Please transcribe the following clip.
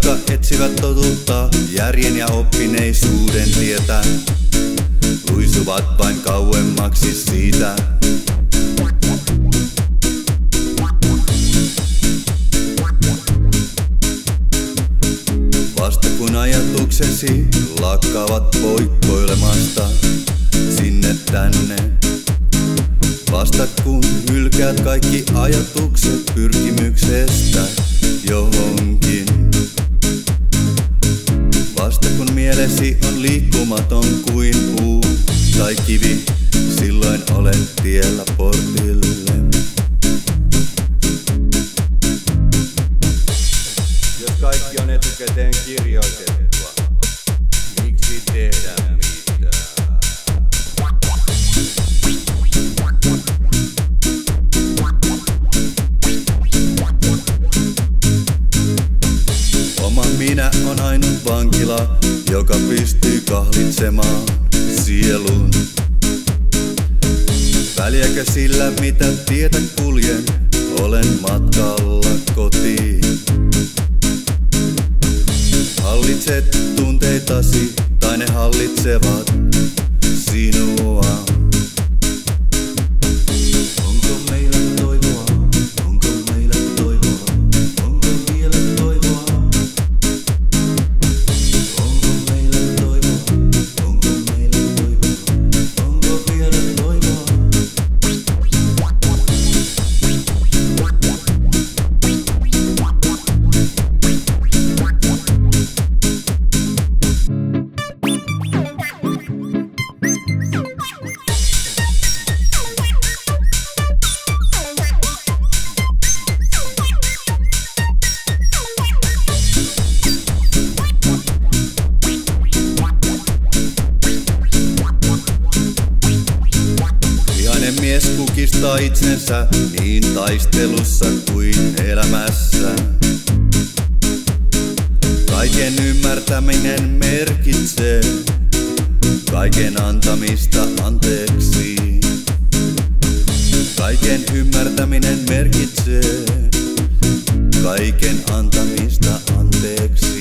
jotka etsivät totuutta järjen ja oppineisuuden tietä, luisuvat vain kauemmaksi siitä. Vasta kun ajatuksesi lakkaavat poikkoilemasta sinne tänne, vasta kun hylkäät kaikki ajatukset pyrkimyksestä johonkin, vasta kun mielesi on liikkumaton kuin puu tai kivi, silloin olet tiellä portille. Jos kaikki on etukäteen kirjoitettua, miksi tehdä mitään? Oma minä on ainut vankila, joka pystyy kahlitsemaan sielun. Väliäkö sillä mitä tietä kuljen, olen matkalla kotiin. Hallitset tunteitasi, tai ne hallitsevat sinua. Onko meillä toivoa? Onko meillä toivoa? Onko vielä toivoa? Onko meillä toivoa? Onko meillä toivoa? Onko vielä toivoa? Mies kukistaa itsensä niin taistelussa kuin elämässä. Kaiken ymmärtäminen merkitsee kaiken antamista anteeksi. Kaiken ymmärtäminen merkitsee kaiken antamista anteeksi.